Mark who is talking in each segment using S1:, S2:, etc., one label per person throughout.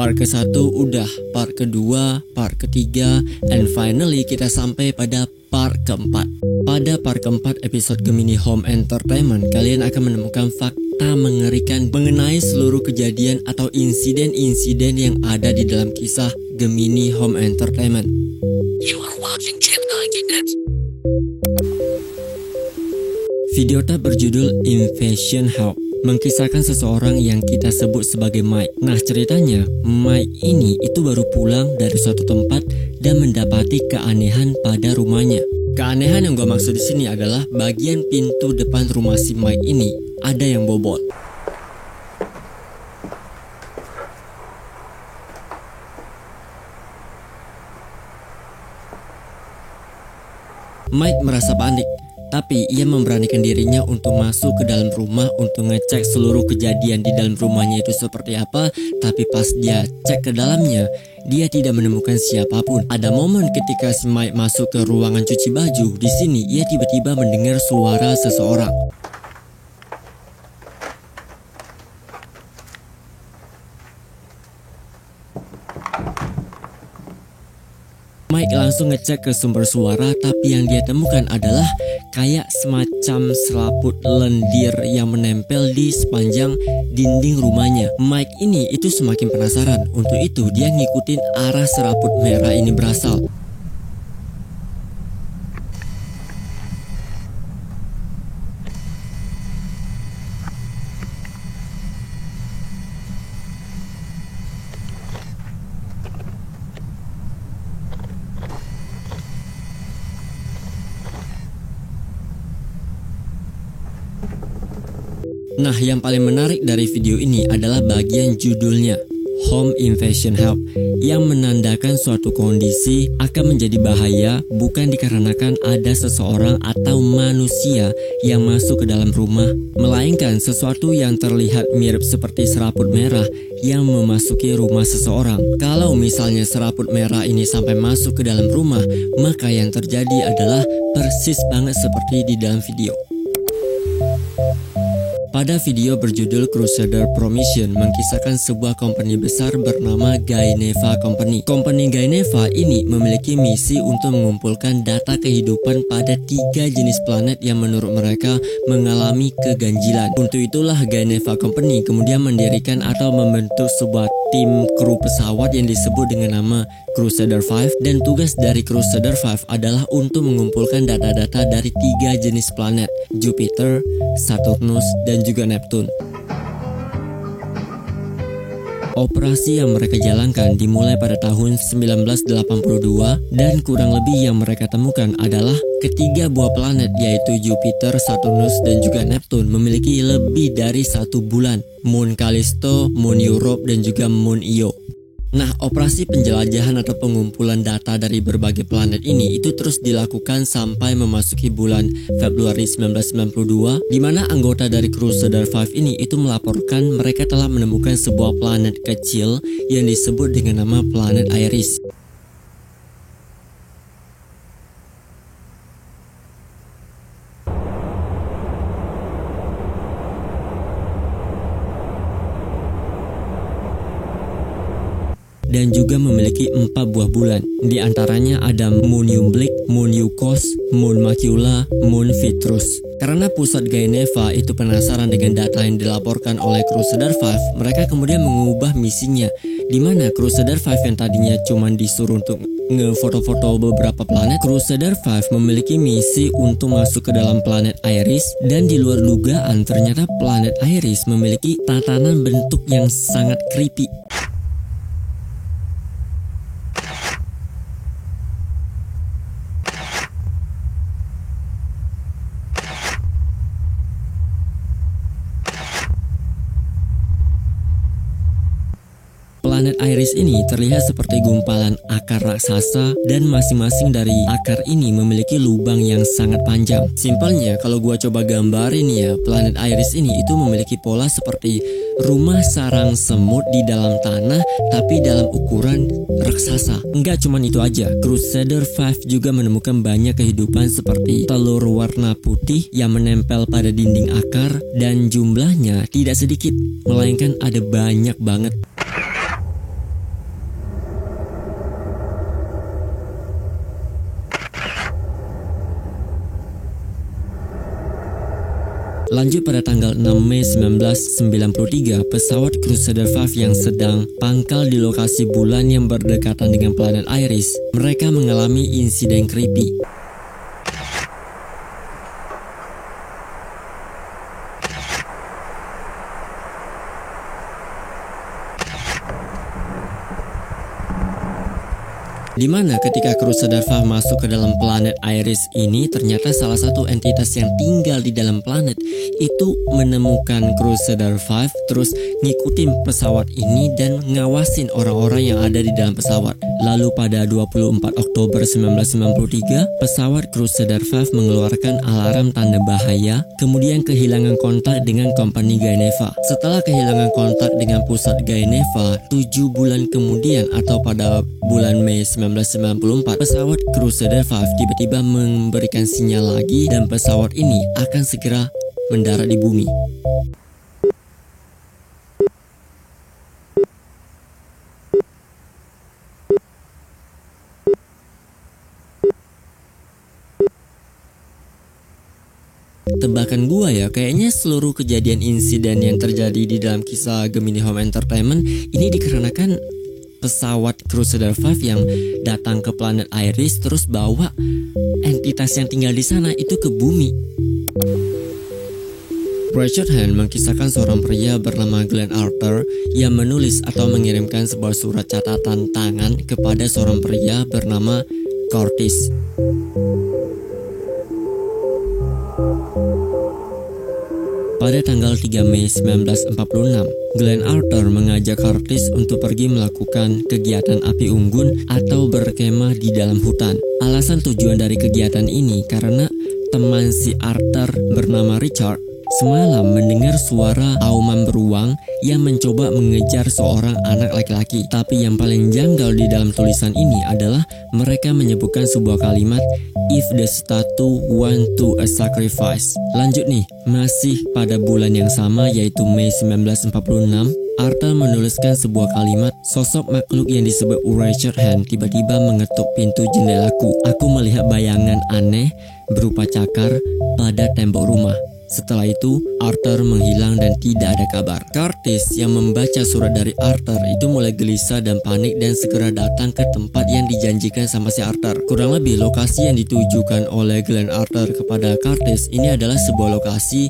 S1: Part ke-1 udah, part kedua, part ketiga, and finally kita sampai pada part keempat. Pada part keempat episode Gemini Home Entertainment, kalian akan menemukan fakta mengerikan mengenai seluruh kejadian atau insiden-insiden yang ada di dalam kisah Gemini Home Entertainment. You are watching Gemini Net. Video berjudul Invasion Help mengkisahkan seseorang yang kita sebut sebagai Mike. Nah, ceritanya Mike ini itu baru pulang dari suatu tempat dan mendapati keanehan pada rumahnya. Keanehan yang gue maksud di sini adalah bagian pintu depan rumah si Mike ini ada yang bobol. Mike merasa panik, tapi ia memberanikan dirinya untuk masuk ke dalam rumah untuk ngecek seluruh kejadian di dalam rumahnya itu seperti apa. Tapi pas dia cek ke dalamnya, dia tidak menemukan siapapun. Ada momen ketika si Mike masuk ke ruangan cuci baju. Di sini ia tiba-tiba mendengar suara seseorang. Mike langsung ngecek ke sumber suara, tapi yang dia temukan adalah kayak semacam selaput lendir yang menempel di sepanjang dinding rumahnya. Mike ini itu semakin penasaran. Untuk itu dia ngikutin arah selaput merah ini berasal. Nah, yang paling menarik dari video ini adalah bagian judulnya, Home Invasion Help, yang menandakan suatu kondisi akan menjadi bahaya bukan dikarenakan ada seseorang atau manusia yang masuk ke dalam rumah, melainkan sesuatu yang terlihat mirip seperti seraput merah yang memasuki rumah seseorang. Kalau misalnya seraput merah ini sampai masuk ke dalam rumah, maka yang terjadi adalah persis banget seperti di dalam video. Pada video berjudul Crusader Promission mengkisahkan sebuah company besar bernama Gaineva Company. Company Gaineva ini memiliki misi untuk mengumpulkan data kehidupan pada 3 jenis planet yang menurut mereka mengalami keganjilan. Untuk itulah Gaineva Company kemudian mendirikan atau membentuk sebuah tim kru pesawat yang disebut dengan nama Crusader 5, dan tugas dari Crusader 5 adalah untuk mengumpulkan data-data dari 3 jenis planet, Jupiter, Saturnus, dan juga Neptune. Operasi yang mereka jalankan dimulai pada tahun 1982 dan kurang lebih yang mereka temukan adalah ketiga buah planet yaitu Jupiter, Saturnus, dan juga Neptune memiliki lebih dari 1 bulan, Moon Callisto, Moon Europe, dan juga Moon Io. Nah, operasi penjelajahan atau pengumpulan data dari berbagai planet ini itu terus dilakukan sampai memasuki bulan Februari 1992, di mana anggota dari Crusader 5 ini itu melaporkan mereka telah menemukan sebuah planet kecil yang disebut dengan nama planet Iris. Dan juga memiliki 4 buah bulan. Di antaranya ada Moon Umblic, Moon Yukos, Moon Macula, Moon Vitrus. Karena pusat Gaineva itu penasaran dengan data yang dilaporkan oleh Crusader 5, mereka kemudian mengubah misinya, di mana Crusader 5 yang tadinya cuma disuruh untuk ngefoto-foto beberapa planet, Crusader 5 memiliki misi untuk masuk ke dalam planet Iris, dan di luar dugaan ternyata planet Iris memiliki tatanan bentuk yang sangat creepy. Planet Iris ini terlihat seperti gumpalan akar raksasa, dan masing-masing dari akar ini memiliki lubang yang sangat panjang. Simpelnya kalau gua coba gambarin ya, planet Iris ini itu memiliki pola seperti rumah sarang semut di dalam tanah tapi dalam ukuran raksasa. Enggak cuman itu aja, Crusader 5 juga menemukan banyak kehidupan seperti telur warna putih yang menempel pada dinding akar, dan jumlahnya tidak sedikit, melainkan ada banyak banget. Lanjut pada tanggal 6 Mei 1993, pesawat Crusader 5 yang sedang pangkal di lokasi bulan yang berdekatan dengan planet Iris, mereka mengalami insiden creepy. Dimana ketika Crusader 5 masuk ke dalam planet Iris ini, ternyata salah satu entitas yang tinggal di dalam planet itu menemukan Crusader 5, terus ngikutin pesawat ini dan ngawasin orang-orang yang ada di dalam pesawat. Lalu pada 24 Oktober 1993, pesawat Crusader 5 mengeluarkan alarm tanda bahaya, kemudian kehilangan kontak dengan kompani Gaineva. Setelah kehilangan kontak dengan pusat Gaineva, 7 bulan kemudian atau pada bulan Mei 1994, pesawat Crusader 5 tiba-tiba memberikan sinyal lagi dan pesawat ini akan segera mendarat di bumi. Tebakan gua ya, kayaknya seluruh kejadian insiden yang terjadi di dalam kisah Gemini Home Entertainment ini dikarenakan pesawat Crusader 5 yang datang ke planet Iris terus bawa entitas yang tinggal di sana itu ke bumi. Richard Hand mengkisahkan seorang pria bernama Glenn Arthur yang menulis atau mengirimkan sebuah surat catatan tangan kepada seorang pria bernama Curtis. Pada tanggal 3 Mei 1946, Glenn Arthur mengajak Curtis untuk pergi melakukan kegiatan api unggun atau berkemah di dalam hutan. Alasan tujuan dari kegiatan ini karena teman si Arthur bernama Richard semalam mendengar suara auman beruang yang mencoba mengejar seorang anak laki-laki. Tapi yang paling janggal di dalam tulisan ini adalah mereka menyebutkan sebuah kalimat, "If the statue want to a sacrifice." Lanjut nih, masih pada bulan yang sama yaitu Mei 1946, Arthur menuliskan sebuah kalimat, "Sosok makhluk yang disebut Richard Hand tiba-tiba mengetuk pintu jendelaku. Aku melihat bayangan aneh berupa cakar pada tembok rumah." Setelah itu, Arthur menghilang dan tidak ada kabar. Curtis yang membaca surat dari Arthur itu mulai gelisah dan panik dan segera datang ke tempat yang dijanjikan sama si Arthur. Kurang lebih lokasi yang ditujukan oleh Glenn Arthur kepada Curtis ini adalah sebuah lokasi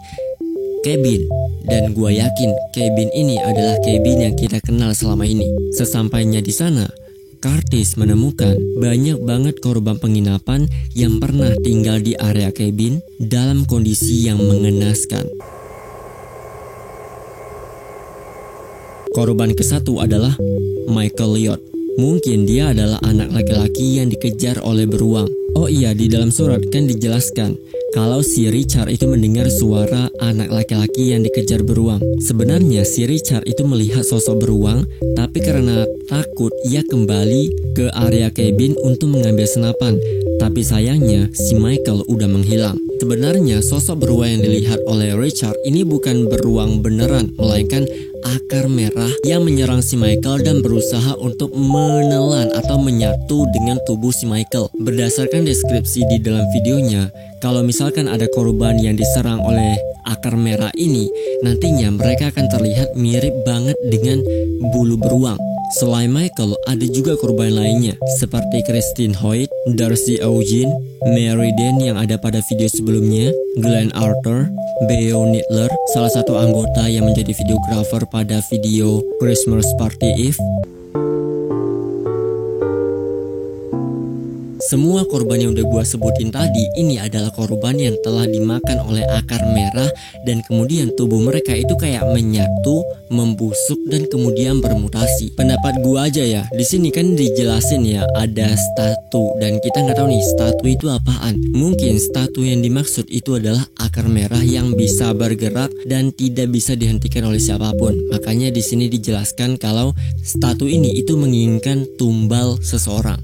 S1: cabin. Dan gua yakin cabin ini adalah cabin yang kita kenal selama ini. Sesampainya di sana, Curtis menemukan banyak banget korban penginapan yang pernah tinggal di area cabin dalam kondisi yang mengenaskan. Korban ke-1 adalah Michael Lloyd. Mungkin dia adalah anak laki-laki yang dikejar oleh beruang. Oh iya, di dalam surat kan dijelaskan kalau si Richard itu mendengar suara anak laki-laki yang dikejar beruang. Sebenarnya si Richard itu melihat sosok beruang, tapi karena takut ia kembali ke area cabin untuk mengambil senapan. Tapi sayangnya si Michael udah menghilang. Sebenarnya sosok beruang yang dilihat oleh Richard ini bukan beruang beneran, melainkan akar merah yang menyerang si Michael dan berusaha untuk menelan atau menyatu dengan tubuh si Michael. Berdasarkan deskripsi di dalam videonya, kalau misalkan ada korban yang diserang oleh akar merah ini, nantinya mereka akan terlihat mirip banget dengan bulu beruang. Selain Michael, ada juga korban lainnya seperti Christine Hoyt, Darcy Eugene, Mary Dan yang ada pada video sebelumnya, Glenn Arthur, Beo Nittler, salah satu anggota yang menjadi videografer pada video Christmas Party Eve. Semua korban yang udah gua sebutin tadi ini adalah korban yang telah dimakan oleh akar merah dan kemudian tubuh mereka itu kayak menyatu, membusuk dan kemudian bermutasi. Pendapat gua aja ya, di sini kan dijelasin ya ada statu dan kita nggak tahu nih statu itu apaan. Mungkin statu yang dimaksud itu adalah akar merah yang bisa bergerak dan tidak bisa dihentikan oleh siapapun. Makanya di sini dijelaskan kalau statu ini itu menginginkan tumbal seseorang.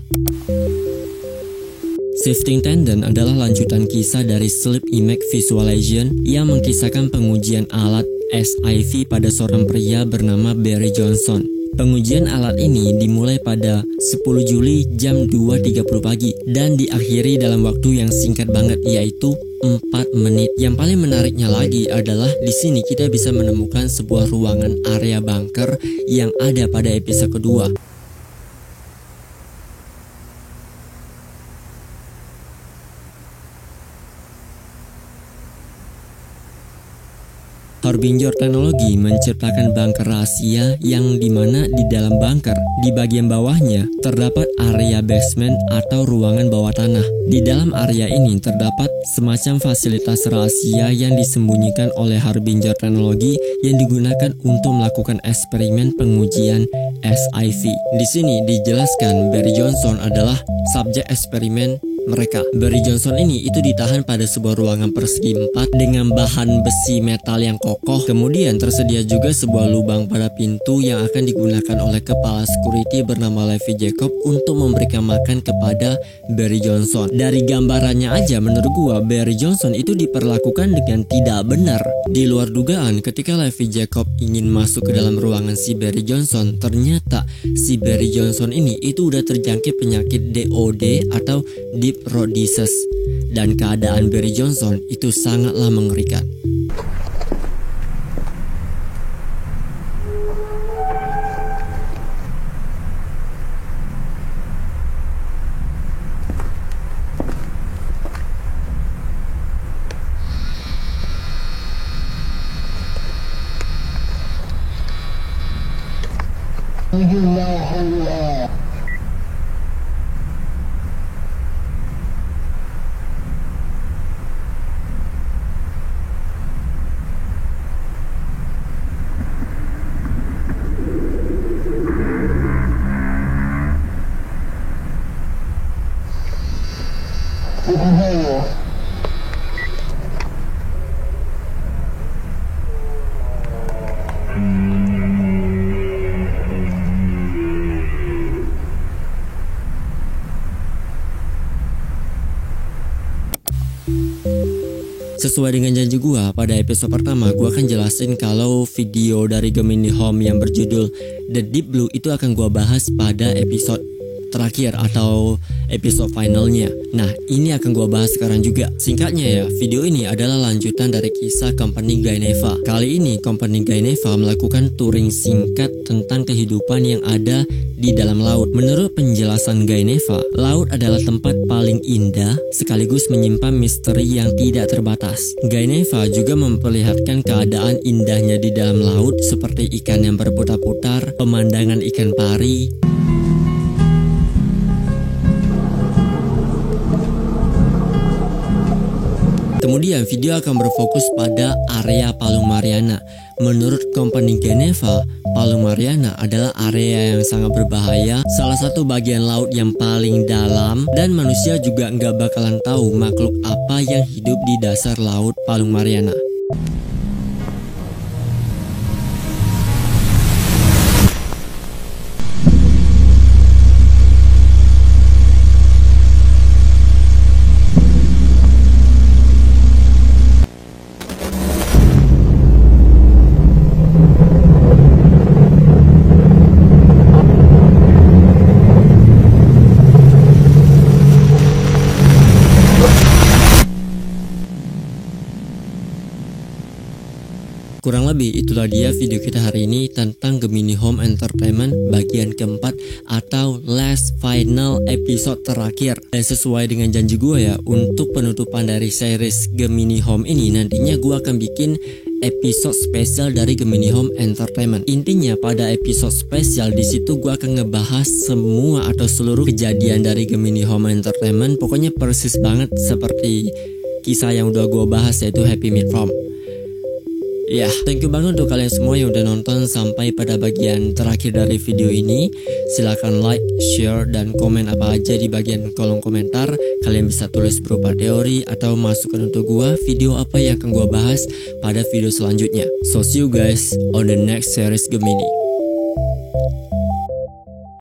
S1: Shifting Tendon adalah lanjutan kisah dari Sleep Image Visualization yang mengkisahkan pengujian alat SIV pada seorang pria bernama Barry Johnson. Pengujian alat ini dimulai pada 10 Juli jam 2.30 pagi dan diakhiri dalam waktu yang singkat banget, yaitu 4 menit. Yang paling menariknya lagi adalah di sini kita bisa menemukan sebuah ruangan area bunker yang ada pada episode kedua. Harbinger Teknologi menciptakan bunker rahasia yang dimana di dalam bunker, di bagian bawahnya terdapat area basement atau ruangan bawah tanah. Di dalam area ini terdapat semacam fasilitas rahasia yang disembunyikan oleh Harbinger Teknologi yang digunakan untuk melakukan eksperimen pengujian SIV. Di sini dijelaskan Barry Johnson adalah subjek eksperimen mereka. Barry Johnson ini itu ditahan pada sebuah ruangan persegi 4 dengan bahan besi metal yang kokoh. Kemudian tersedia juga sebuah lubang pada pintu yang akan digunakan oleh kepala security bernama Levi Jacob untuk memberikan makan kepada Barry Johnson. Dari gambarannya aja menurut gua Barry Johnson itu diperlakukan dengan tidak benar. Di luar dugaan, ketika Levi Jacob ingin masuk ke dalam ruangan si Barry Johnson, ternyata si Barry Johnson ini itu udah terjangkit penyakit DOD atau Deep Throat Disease, dan keadaan Barry Johnson itu sangatlah mengerikan. Sesuai dengan janji gua pada episode pertama, gua akan jelasin kalau video dari Gemini Home yang berjudul The Deep Blue itu akan gua bahas pada episode terakhir atau episode finalnya. Nah, ini akan gua bahas sekarang juga. Singkatnya ya, video ini adalah lanjutan dari kisah Company Gaineva. Kali ini Company Gaineva melakukan touring singkat tentang kehidupan yang ada di dalam laut. Menurut penjelasan Gaineva, laut adalah tempat paling indah sekaligus menyimpan misteri yang tidak terbatas. Gaineva juga memperlihatkan keadaan indahnya di dalam laut seperti ikan yang berputar-putar, pemandangan ikan pari. Kemudian video akan berfokus pada area Palung Mariana. Menurut Company Gaineva, Palung Mariana adalah area yang sangat berbahaya, salah satu bagian laut yang paling dalam, dan manusia juga nggak bakalan tahu makhluk apa yang hidup di dasar laut Palung Mariana. Kurang lebih itulah dia video kita hari ini tentang Gemini Home Entertainment bagian keempat atau last final episode terakhir. Dan sesuai dengan janji gue ya, untuk penutupan dari series Gemini Home ini nantinya gue akan bikin episode spesial dari Gemini Home Entertainment. Intinya pada episode spesial di situ gue akan ngebahas semua atau seluruh kejadian dari Gemini Home Entertainment. Pokoknya persis banget seperti kisah yang udah gue bahas, yaitu Happy Meet From. Ya, thank you banget untuk kalian semua yang udah nonton sampai pada bagian terakhir dari video ini. Silahkan like, share, dan komen apa aja di bagian kolom komentar. Kalian bisa tulis berupa teori atau masukan untuk gua video apa yang akan gua bahas pada video selanjutnya. So see you guys on the next series Gemini.